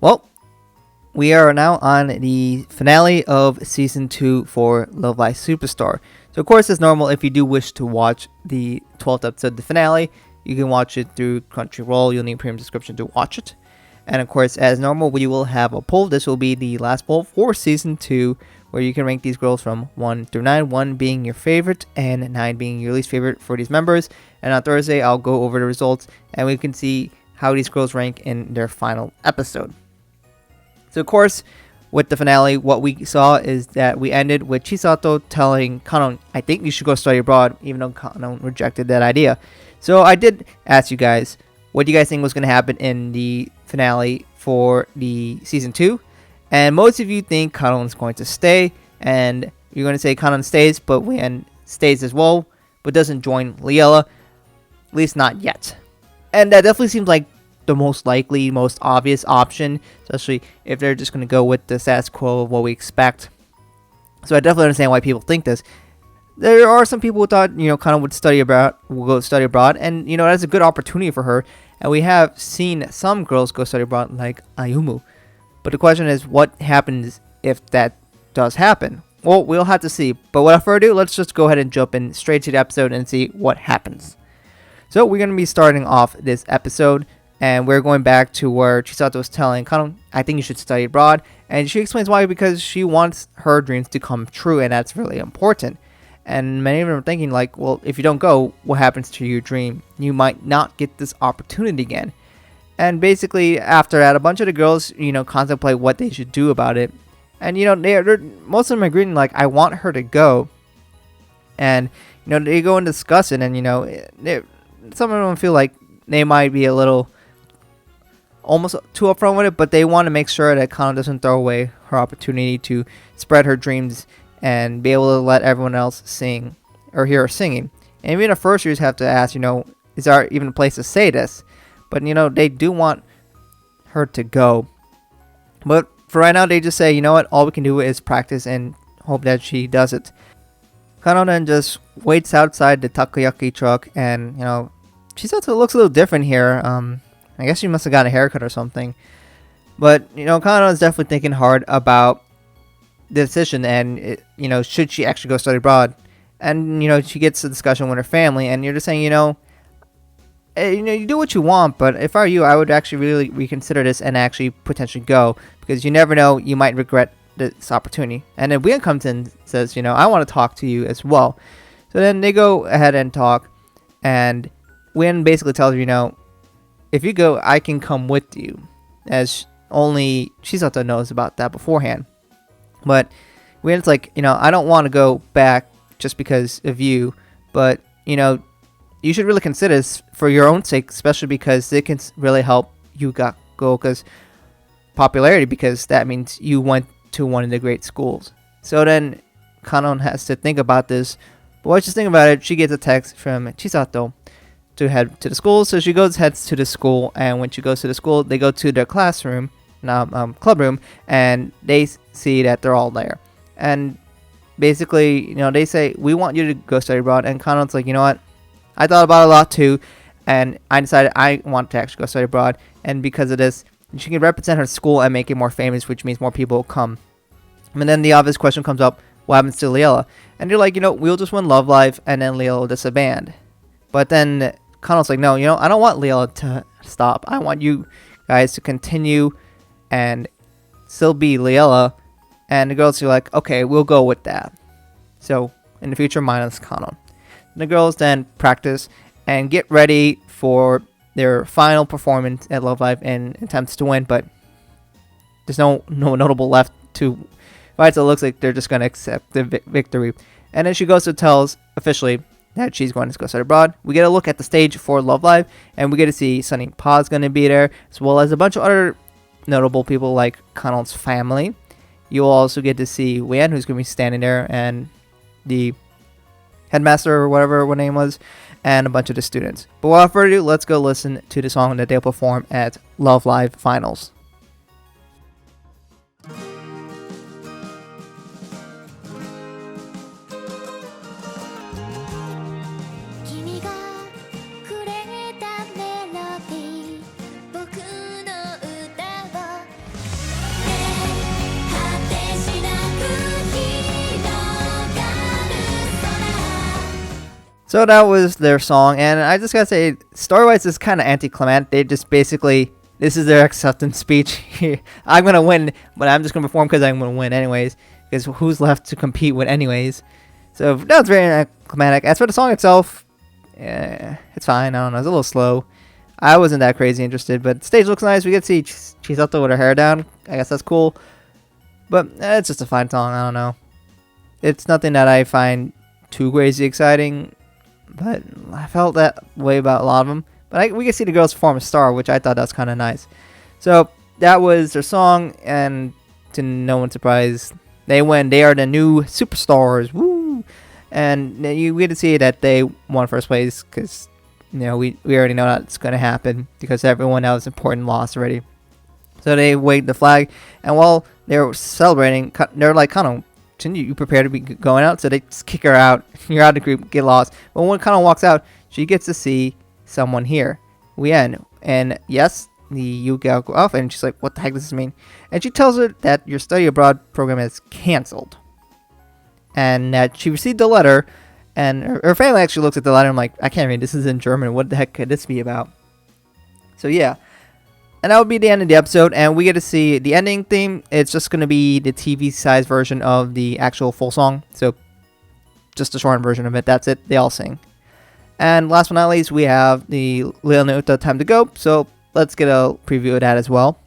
Well, we are now on the finale of season 2 for Love Live Superstar. So, of course, as normal, if you do wish to watch the 12th episode, the finale, you can watch it through Crunchyroll. You'll need a premium subscription to watch it. And, of course, as normal, we will have a poll. This will be the last poll for season 2, where you can rank these girls from 1 through 9, 1 being your favorite and 9 being your least favorite for these members. And on Thursday, I'll go over the results and we can see how these girls rank in their final episode. So, of course, with the finale, what we saw is that we ended with Chisato telling Kanon, I think you should go study abroad, even though Kanon rejected that idea. So I did ask you guys, what do you guys think was going to happen in the finale for the season 2? And most of you think Kanon is going to stay, and you're going to say Kanon stays, but Wen stays as well, but doesn't join Liella, at least not yet. And that definitely seems like the most likely, most obvious option, especially if they're just going to go with the status quo of what we expect. So I definitely understand why people think this. There are some people who thought, Kanon would go study abroad, and, that's a good opportunity for her. And we have seen some girls go study abroad, like Ayumu. But the question is, what happens if that does happen? Well, we'll have to see. But without further ado, let's just go ahead and jump in straight to the episode and see what happens. So we're going to be starting off this episode, and we're going back to where Chisato was telling Kanon, I think you should study abroad. And she explains why, because she wants her dreams to come true, and that's really important. And many of them are thinking, like, well, if you don't go, what happens to your dream? You might not get this opportunity again. And basically, after that, a bunch of the girls, contemplate what they should do about it. And, they're most of them are agreeing, like, I want her to go. And, they go and discuss it. And, some of them feel like they might be a little almost too upfront with it, but they want to make sure that Kanon doesn't throw away her opportunity to spread her dreams and be able to let everyone else sing or hear her singing. And even the first years have to ask, is there even a place to say this? But, they do want her to go. But for right now, they just say, what, all we can do is practice and hope that she does it. Kanon then just waits outside the takoyaki truck, and, Chisato looks a little different here. I guess she must have got a haircut or something. But, Kanon is definitely thinking hard about the decision and, should she actually go study abroad? And, she gets a discussion with her family, and you're just saying, you do what you want, but if I were you, I would actually really reconsider this and actually potentially go, because you never know, you might regret this opportunity. And then Wien comes in and says, I want to talk to you as well. So then they go ahead and talk, and Wien basically tells her, if you go, I can come with you, as only Chisato knows about that beforehand. But Wien's like, I don't want to go back just because of you, but, you should really consider this for your own sake, especially because it can really help you go because popularity, because that means you went to one of the great schools. So then Kanon has to think about this. But while she's thinking about it, she gets a text from Chisato to head to the school. So she heads to the school, and when she goes to the school, they go to their classroom, club room, and they see that they're all there. And basically, they say, we want you to go study abroad. And Kanon's like, what? I thought about it a lot too, and I decided I want to actually go study abroad. And because of this, she can represent her school and make it more famous, which means more people will come. And then the obvious question comes up, what happens to Liella? And they're like, we'll just win Love Live, and then Liella will disband. But then Kanon's like, no, I don't want Liella to stop. I want you guys to continue and still be Liella. And the girls are like, okay, we'll go with that. So, in the future, minus Kanon. The girls then practice and get ready for their final performance at Love Live and attempts to win, but there's no notable left to fight, so it looks like they're just going to accept the victory. And then she goes to tells officially that she's going to go study abroad. We get a look at the stage for Love Live, and we get to see Sunny Pa's going to be there, as well as a bunch of other notable people like Kanon's family. You'll also get to see Wien, who's going to be standing there, and the headmaster or whatever her name was, and a bunch of the students. But without further ado, let's go listen to the song that they'll perform at Love Live Finals. 「So that was their song, and I just gotta say, story-wise, it's kind of anticlimactic. They just basically, this is their acceptance speech. I'm gonna win, but I'm just gonna perform because I'm gonna win anyways. Because who's left to compete with anyways? So that was very anticlimactic. As for the song itself, it's fine. I don't know, it's a little slow. I wasn't that crazy interested, but the stage looks nice. We get to see Chisato with her hair down. I guess that's cool. But it's just a fine song. I don't know. It's nothing that I find too crazy exciting. But I felt that way about a lot of them. But we can see the girls perform a star, which I thought that was kind of nice. So that was their song, and to no one's surprise, they win. They are the new superstars. Woo! And you get to see that they won first place because we already know that's going to happen because everyone else important lost already. So they waved the flag, and while they're celebrating, they're like, kind of, you prepare to be going out? So they just kick her out. You're out of the group, get lost. But when Kana walks out, she gets to see someone here. We end. And yes, the Yuga go off, and she's like, what the heck does this mean? And she tells her that your study abroad program is cancelled. And that she received a letter, and her family actually looks at the letter and I'm like, I can't read, this is in German. What the heck could this be about? So yeah. And that would be the end of the episode, and we get to see the ending theme. It's just going to be the TV-sized version of the actual full song. So, just a shortened version of it. That's it. They all sing. And last but not least, we have the Lil Nuta Time to Go. So, let's get a preview of that as well.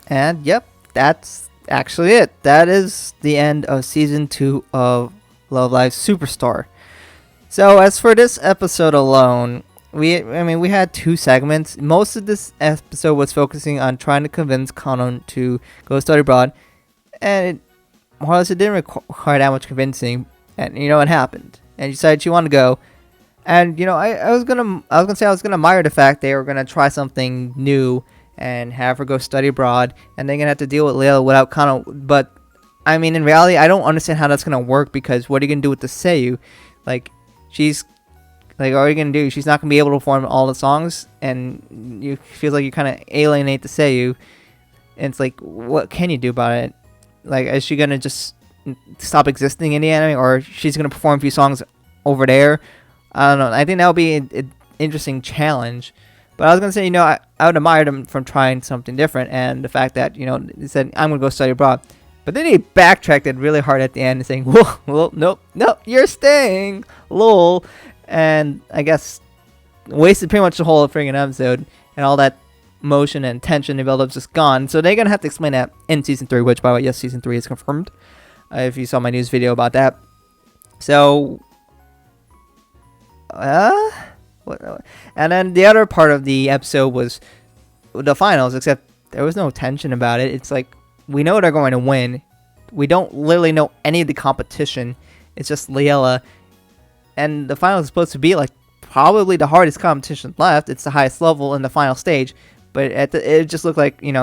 And yep, that's actually it. That is the end of season 2 of Love Live Superstar. So as for this episode alone, we had 2 segments. Most of this episode was focusing on trying to convince Kanon to go study abroad, and more or less it didn't require that much convincing. And you know what happened? And she decided she wanted to go. And I was gonna admire the fact they were gonna try something new and have her go study abroad, and they're gonna have to deal with Layla without Kana. But I mean, in reality, I don't understand how that's gonna work, because what are you gonna do with the Seiyu? Like, she's like, what are you gonna do? She's not gonna be able to perform all the songs, and you feels like you kind of alienate the Seiyu. And it's like, what can you do about it? Like, is she gonna just stop existing in the anime, or she's gonna perform a few songs over there? I don't know. I think that would be an interesting challenge. But I was going to say, I would admire them from trying something different. And the fact that, they said, I'm going to go study abroad. But then they backtracked it really hard at the end and saying, well, nope, you're staying, lol. And I guess wasted pretty much the whole friggin' episode. And all that motion and tension and build-up's just gone. So they're going to have to explain that in Season 3, which, by the way, yes, Season 3 is confirmed. If you saw my news video about that. So, and then the other part of the episode was the finals, except there was no tension about it. It's like, we know they're going to win. We don't literally know any of the competition. It's just Liella. And the finals is supposed to be like probably the hardest competition left. It's the highest level in the final stage. But it just looked like, they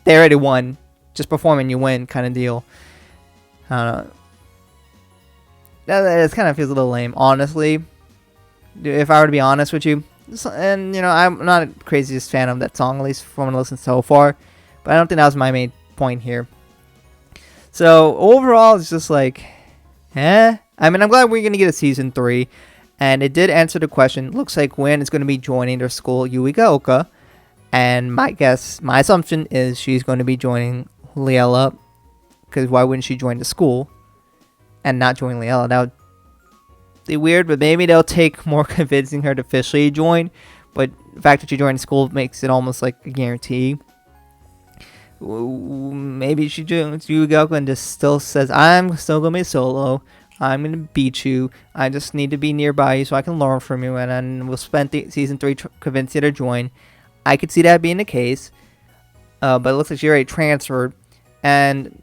already won. Just perform and you win kind of deal. I don't know. That kind of feels a little lame, honestly. If I were to be honest with you. And, I'm not the craziest fan of that song, at least from what I listened so far. But I don't think that was my main point here. So, overall, it's just like, I mean, I'm glad we're going to get a Season 3. And it did answer the question. Looks like Win is going to be joining their school, Yuigaoka. And my assumption is she's going to be joining Liella. Because why wouldn't she join the school and not join Liella? That would be weird, but maybe they'll take more convincing her to officially join. But the fact that she joined the school makes it almost like a guarantee. Maybe she joins Yuigaoka and just still says, I'm still going to be solo. I'm going to beat you. I just need to be nearby you so I can learn from you. And then we'll spend Season 3 convincing her to join. I could see that being the case. But it looks like she already transferred. And,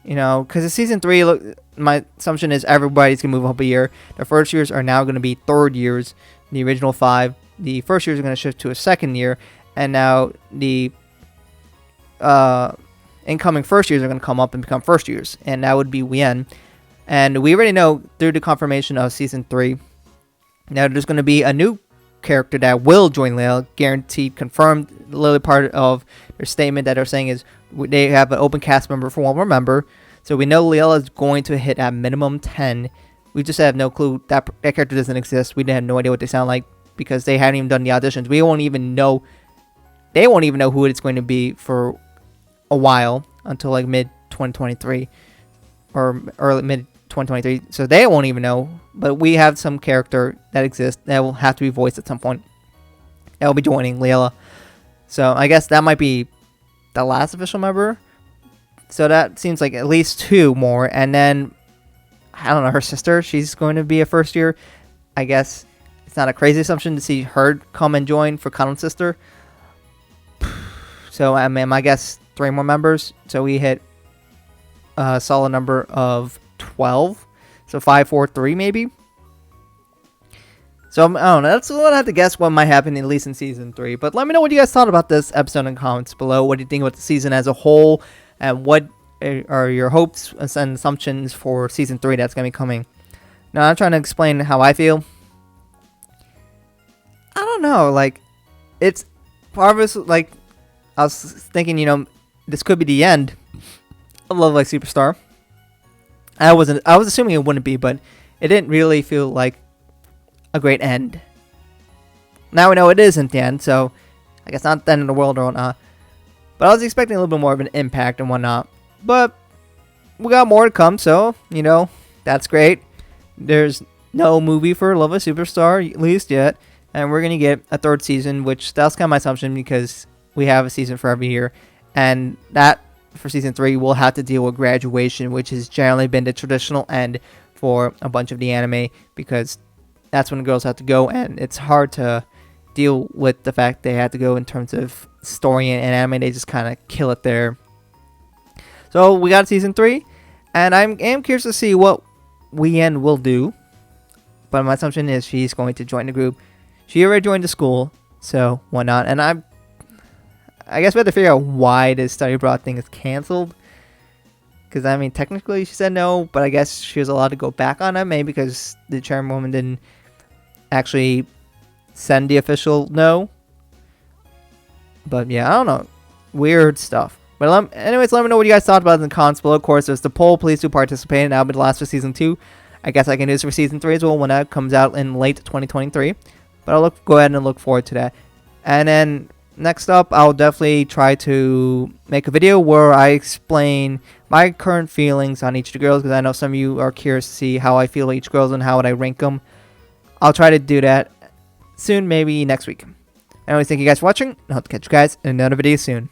because in Season 3, my assumption is everybody's going to move up a year. The first years are now going to be third years. The original 5. The first years are going to shift to a second year. And now the incoming first years are going to come up and become first years, and that would be Wien. And we already know through the confirmation of season 3, now there's going to be a new character that will join Layla, guaranteed, confirmed. Literally part of their statement that they're saying is they have an open cast member for one more member. So we know Layla is going to hit at minimum 10. We just have no clue. That character doesn't exist. We have no idea what they sound like because they haven't even done the auditions. We won't even know. They won't even know who it's going to be for a while until like mid 2023 or early mid 2023. So they won't even know. But we have some character that exists that will have to be voiced at some point. That will be joining Layla. So I guess that might be the last official member. So that seems like at least 2 more. And then, I don't know, her sister, she's going to be a first year. I guess it's not a crazy assumption to see her come and join for Cuddle's sister. So, I mean, I guess 3 more members. So we hit a solid number of 12. So 5, 4, 3 maybe. So, I don't know. That's what I have to guess what might happen, at least in Season 3. But let me know what you guys thought about this episode in the comments below. What do you think about the season as a whole? And what are your hopes and assumptions for Season 3 that's going to be coming? Now, I'm trying to explain how I feel. I don't know. Like, it's obvious. Like, I was thinking, you know, this could be the end of Love Like Superstar. I was assuming it wouldn't be, but it didn't really feel like a great end. Now we know it isn't the end, so I guess not the end of the world or whatnot. But I was expecting a little bit more of an impact and whatnot. But we got more to come, so, you know, that's great. There's no movie for Love Like Superstar, at least yet. And we're going to get a 3rd season, which that's kind of my assumption because we have a season for every year. And that, for Season 3, we'll have to deal with graduation, which has generally been the traditional end for a bunch of the anime because that's when the girls have to go, and it's hard to deal with the fact they have to go in terms of story and anime. They just kind of kill it there. So we got Season 3, and I am curious to see what Wien will do. But my assumption is she's going to join the group. She already joined the school, so why not? And I guess we have to figure out why this study abroad thing is canceled. Because, I mean, technically she said no, but I guess she was allowed to go back on it. Maybe because the chairwoman didn't actually send the official no. But, yeah, I don't know. Weird stuff. But anyways, let me know what you guys thought about it in the comments below. Of course, there's the poll. Please do participate. And that'll be the last for Season 2. I guess I can do this for Season 3 as well when that comes out in late 2023. But I'll go ahead and look forward to that. And then next up, I'll definitely try to make a video where I explain my current feelings on each of the girls, because I know some of you are curious to see how I feel each girls and how would I rank them. I'll try to do that soon, maybe next week. Anyways, thank you guys for watching. I hope to catch you guys in another video soon.